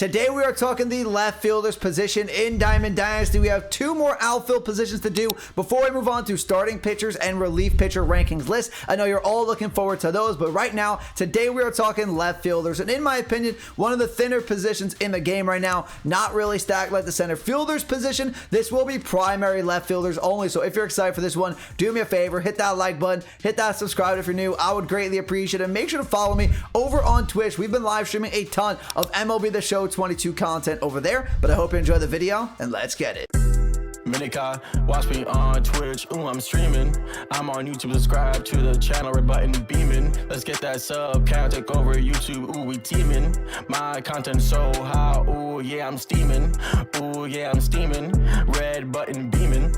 Today we are talking the left fielder's position in Diamond Dynasty. We have two more outfield positions to do before we move on to starting pitchers and relief pitcher rankings list. I know you're all looking forward to those, but right now, today we are talking left fielders. And in my opinion, one of the thinner positions in the game right now, not really stacked like the center fielder's position. This will be primary left fielders only. So if you're excited for this one, do me a favor, hit that like button, hit that subscribe if you're new. I would greatly appreciate it. And make sure to follow me over on Twitch. We've been live streaming a ton of MLB The Show 22 content over there, but I hope you enjoy the video and let's get it. Minika, watch me on Twitch, ooh, I'm streaming. I'm on YouTube, subscribe to the channel, red button beaming. Let's get that sub count, take over YouTube, ooh, we teaming. My content so high, ooh, yeah, I'm steaming. Ooh, yeah, I'm steaming. Red button beaming.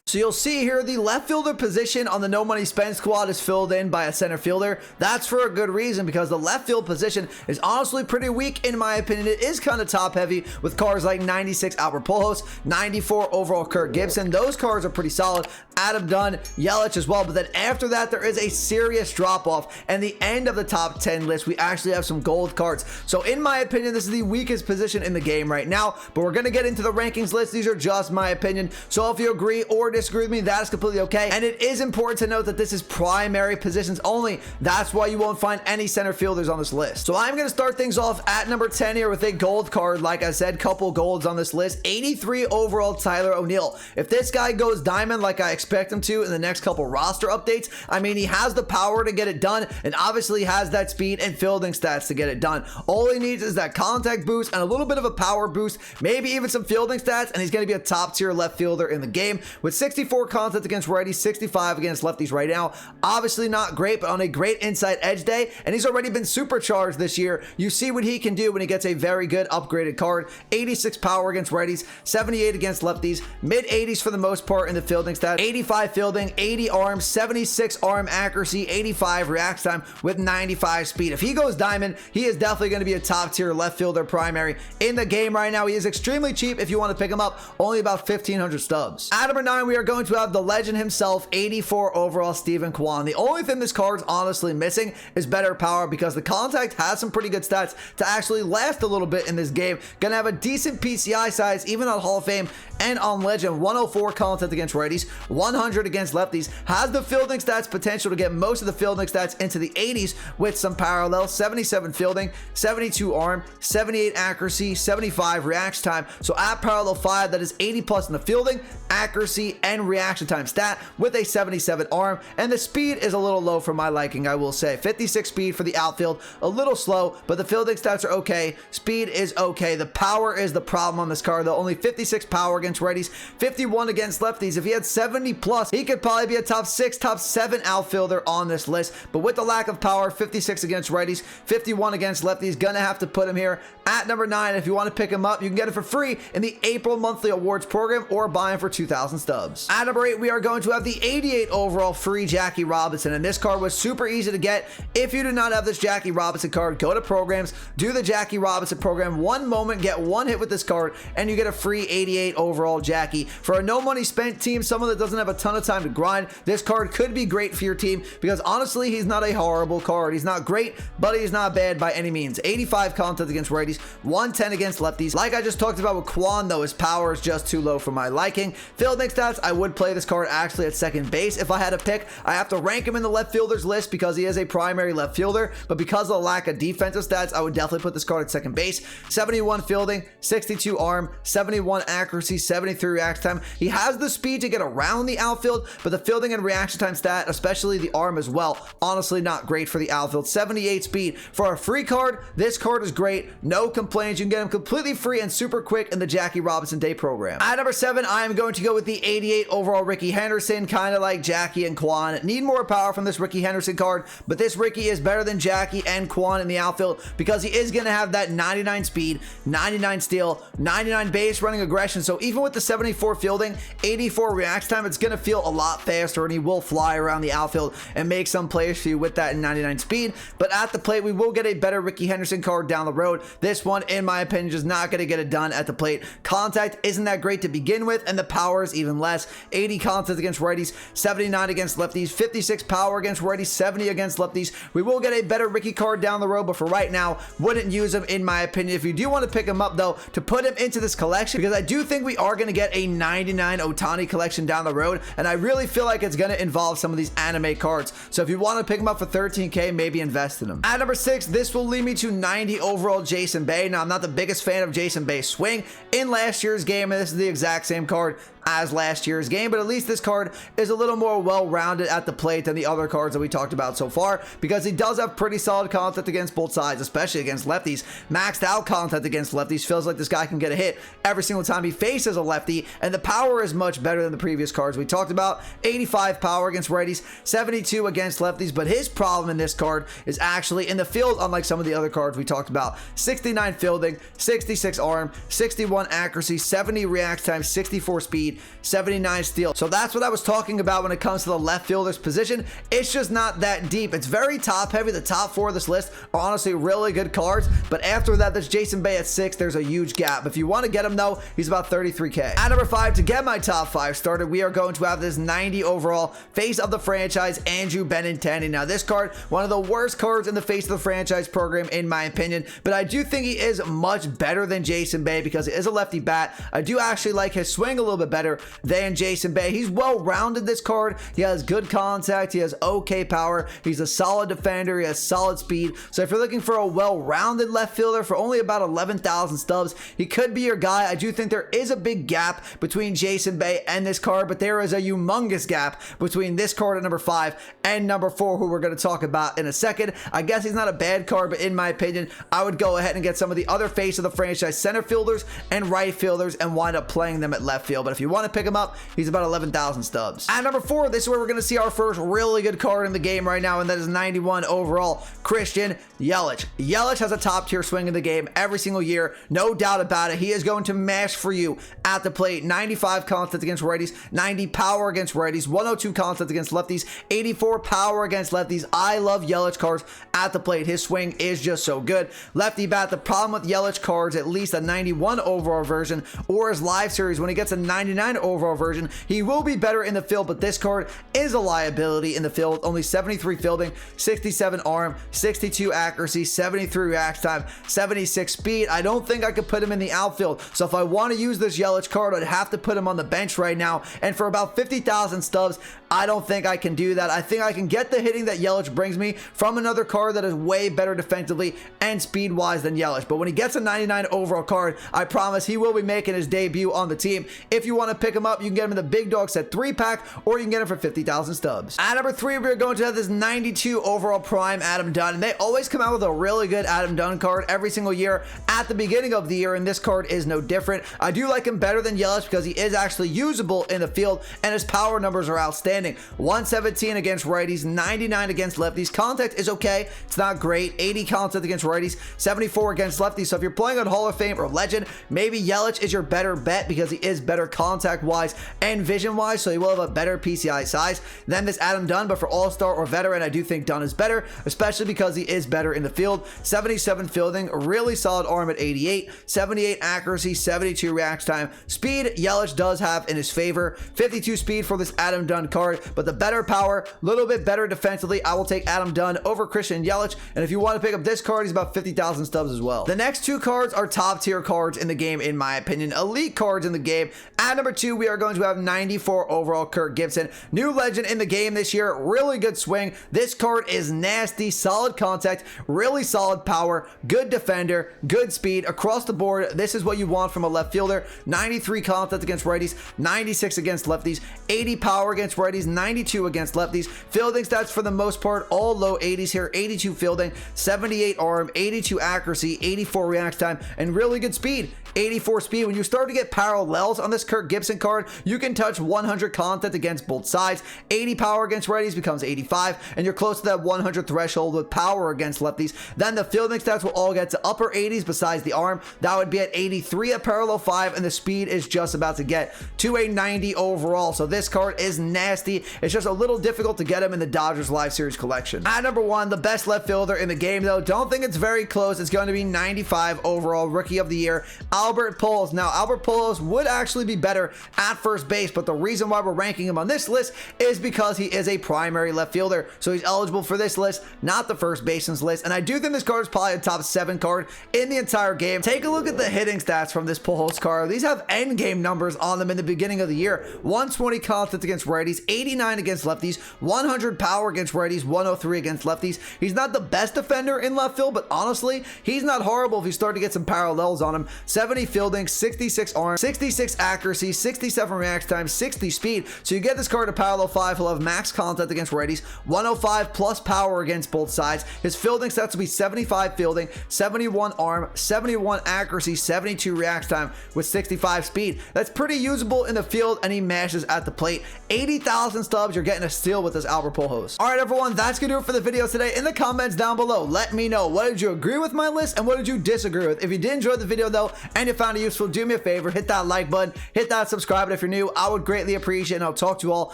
So you'll see here the left fielder position on the no money spent squad is filled in by a center fielder. That's for a good reason, because the left field position is honestly pretty weak in my opinion. It is kind of top heavy with cars like 96 Albert Pujols, 94 overall Kirk Gibson. Those cars are pretty solid. Adam Dunn, Yelich as well. But then after that, there is a serious drop off, and the end of the top 10 list, we actually have some gold cards. So in my opinion, this is the weakest position in the game right now, but we're going to get into the rankings list. These are just my opinion. So if you agree or disagree with me, that is completely okay. And it is important to note that this is primary positions only. That's why you won't find any center fielders on this list. So I'm going to start things off at number 10 here with a gold card. Like I said, couple golds on this list. 83 overall Tyler O'Neill. If this guy goes diamond like I expect him to in the next couple roster updates, I mean, he has the power to get it done, and obviously has that speed and fielding stats to get it done. All he needs is that contact boost and a little bit of a power boost, maybe even some fielding stats, and he's going to be a top tier left fielder in the game with 64 contact against righties, 65 against lefties right now. Obviously not great, but on a great inside edge day, and he's already been supercharged this year. You see what he can do when he gets a very good upgraded card. 86 power against righties, 78 against lefties, mid 80s for the most part in the fielding stats, 85 fielding, 80 arm, 76 arm accuracy, 85 react time with 95 speed. If he goes diamond, he is definitely going to be a top tier left fielder primary in the game right now. He is extremely cheap if you want to pick him up, only about 1,500 stubs. At number 9, we are going to have the legend himself, 84 overall Steven Kwan. The only thing this card's honestly missing is better power, because the contact has some pretty good stats to actually last a little bit in this game. Gonna have a decent PCI size even on Hall of Fame and on Legend. 104 contact against righties, 100 against lefties. Has the fielding stats potential to get most of the fielding stats into the 80s with some parallel. 77 fielding, 72 arm, 78 accuracy, 75 reaction time. So at parallel 5, that is 80 plus in the fielding, accuracy, and reaction time stat with a 77 arm. And the speed is a little low for my liking, I will say. 56 speed for the outfield, a little slow, but the fielding stats are okay. Speed is okay. The power is the problem on this card though. Only 56 power against righties, 51 against lefties. If he had 70 plus, he could probably be a top 6, top 7 outfielder on this list. But with the lack of power, 56 against righties, 51 against lefties, gonna have to put him here at number 9. If you want to pick him up, you can get it for free in the April monthly awards program, or buy him for 2,000 stubs. At number 8, we are going to have the 88 overall free Jackie Robinson, and this card was super easy to get. If you do not have this Jackie Robinson card, go to programs, do the Jackie Robinson program. One moment, get one hit with this card, and you get a free 88 overall Jackie. For a no money spent team, someone that doesn't have a ton of time to grind, this card could be great for your team, because honestly, he's not a horrible card. He's not great, but he's not bad by any means. 85 contact against righties, 110 against lefties. Like I just talked about with Kwan though, his power is just too low for my liking. Fielding stats, I would play this card actually at second base if I had a pick. I have to rank him in the left fielders list because he is a primary left fielder, but because of the lack of defensive stats, I would definitely put this card at second base. 71 fielding, 62 arm, 71 accuracy, 73 reaction time. He has the speed to get around the outfield, but the fielding and reaction time stat, especially the arm as well, honestly not great for the outfield. 78 speed. For a free card, this card is great. No complaints. You can get him completely free and super quick in the Jackie Robinson Day program. At number 7, I am going to go with the 88 overall Ricky Henderson, kind of like Jackie and Kwan. Need more power from this Ricky Henderson card, but this Ricky is better than Jackie and Kwan in the outfield, because he is going to have that 99 speed, 99 steal, 99 base running aggression. So even with the 74 fielding, 84 reaction time, it's going to feel a lot faster, and he will fly around the outfield and make some plays for you with that 99 speed. But at the plate, we will get a better Ricky Henderson card down the road. This one, in my opinion, is not going to get it done at the plate. Contact isn't that great to begin with, and the power is even less. OPS, 80 contact against righties, 79 against lefties, 56 power against righties, 70 against lefties. We will get a better Ricky card down the road, but for right now, wouldn't use him in my opinion. If you do want to pick him up though, to put him into this collection, because I do think we are going to get a 99 OHTANI collection down the road, and I really feel like it's going to involve some of these anime cards. So if you want to pick him up for 13K, maybe invest in him. At number 6, this will lead me to 90 overall Jason Bay. Now, I'm not the biggest fan of Jason Bay's swing in last year's game, and this is the exact same card as last year's game, but at least this card is a little more well-rounded at the plate than the other cards that we talked about so far, because he does have pretty solid contact against both sides, especially against lefties. Maxed out contact against lefties. Feels like this guy can get a hit every single time he faces a lefty, and the power is much better than the previous cards we talked about. 85 power against righties, 72 against lefties, but his problem in this card is actually in the field, unlike some of the other cards we talked about. 69 fielding, 66 arm, 61 accuracy, 70 react time, 64 speed, 79 steal. So that's what I was talking about when it comes to the left fielder's position. It's just not that deep. It's very top heavy. The top 4 of this list are honestly really good cards, but after that, there's Jason Bay at 6. There's a huge gap. If you want to get him though, he's about 33K. At number 5, to get my top 5 started, we are going to have this 90 overall face of the franchise, Andrew Benintendi. Now this card, one of the worst cards in the face of the franchise program in my opinion, but I do think he is much better than Jason Bay because he is a lefty bat. I do actually like his swing a little bit better than Jason Bay. He's well-rounded, this card. He has good contact. He has okay power. He's a solid defender. He has solid speed. So if you're looking for a well-rounded left fielder for only about 11,000 stubs, he could be your guy. I do think there is a big gap between Jason Bay and this card, but there is a humongous gap between this card at number 5 and number 4, who we're going to talk about in a second. I guess he's not a bad card, but in my opinion, I would go ahead and get some of the other face of the franchise center fielders and right fielders and wind up playing them at left field. But if you want to pick him up, he's about 11,000 stubs. At number 4, this is where we're going to see our first really good card in the game right now, and that is 91 overall, Christian Yelich. Yelich has a top tier swing in the game every single year, no doubt about it. He is going to mash for you at the plate. 95 contact against righties, 90 power against righties, 102 contact against lefties, 84 power against lefties. I love Yelich cards at the plate. His swing is just so good. Lefty bat, the problem with Yelich cards, at least a 91 overall version or his live series, when he gets a 99 overall version, he will be better in the field, but this card is a liability in the field. Only 73 fielding, 67 arm, 62 accuracy, 73 react time, 76 speed. I don't think I could put him in the outfield. So if I want to use this Yelich card, I'd have to put him on the bench right now. And for about 50,000 stubs, I don't think I can do that. I think I can get the hitting that Yelich brings me from another card that is way better defensively and speed-wise than Yelich. But when he gets a 99 overall card, I promise he will be making his debut on the team. If you want to pick him up, you can get him in the Big Dog Set 3-pack, or you can get him for 50,000 stubs. At number 3, we're going to have this 92 overall prime Adam Dunn. And they always come out with a really good Adam Dunn card every single year at the beginning of the year, and this card is no different. I do like him better than Yelich because he is actually usable in the field, and his power numbers are outstanding. 117 against righties, 99 against lefties. Contact is okay. It's not great. 80 contact against righties, 74 against lefties. So if you're playing on Hall of Fame or Legend, maybe Yelich is your better bet because he is better contact-wise and vision-wise, so he will have a better PCI size than this Adam Dunn. But for All-Star or Veteran, I do think Dunn is better, especially because he is better in the field. 77 fielding, a really solid arm at 88, 78 accuracy, 72 react time. Speed, Yelich does have in his favor. 52 speed for this Adam Dunn card, but the better power, a little bit better defensively. I will take Adam Dunn over Christian Yelich, and if you want to pick up this card, he's about 50,000 stubs as well. The next 2 cards are top tier cards in the game, in my opinion, elite cards in the game. At number 2, we are going to have 94 overall Kirk Gibson, new legend in the game this year. Really good swing. This card is nasty, solid contact, really solid power, good defender, good speed across the board. This is what you want from a left fielder. 93 contact against righties, 96 against lefties, 80 power against righties, 92 against lefties. Fielding stats for the most part, all low 80s here. 82 fielding, 78 arm, 82 accuracy, 84 react time, and really good speed. 84 speed. When you start to get parallels on this Kirk Gibson card, you can touch 100 contact against both sides. 80 power against righties becomes 85, and you're close to that 100 threshold with power against lefties. Then the fielding stats will all get to upper 80s besides the arm. That would be at 83 at parallel 5, and the speed is just about to get to a 90 overall. So this card is nasty. It's just a little difficult to get him in the Dodgers Live Series collection. At number 1, the best left fielder in the game, though. Don't think it's very close. It's going to be 95 overall Rookie of the Year, Albert Pujols. Now, Albert Pujols would actually be better fielder at first base, but the reason why we're ranking him on this list is because he is a primary left fielder, so he's eligible for this list, not the first baseman's list. And I do think this card is probably a top 7 card in the entire game. Take a look at the hitting stats from this Pujols card. These have end game numbers on them in the beginning of the year. 120 contact against righties, 89 against lefties, 100 power against righties, 103 against lefties. He's not the best defender in left field, but honestly, he's not horrible if you start to get some parallels on him. 70 fielding, 66 arm, 66 accuracy, 67 react time, 60 speed. So you get this card to parallel 5. He'll have max contact against righties, 105 plus power against both sides. His fielding stats will be 75 fielding, 71 arm, 71 accuracy, 72 react time with 65 speed. That's pretty usable in the field, and he mashes at the plate. 80,000 stubs. You're getting a steal with this Albert Pujols. All right, everyone, that's gonna do it for the video today. In the comments down below, let me know, what did you agree with my list and what did you disagree with? If you did enjoy the video though and you found it useful, do me a favor, hit that like button, hit that subscribe button if you're new. I would greatly appreciate it, and I'll talk to you all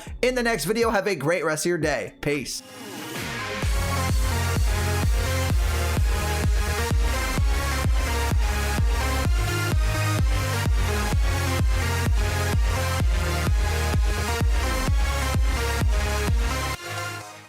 in the next video. Have a great rest of your day. Peace.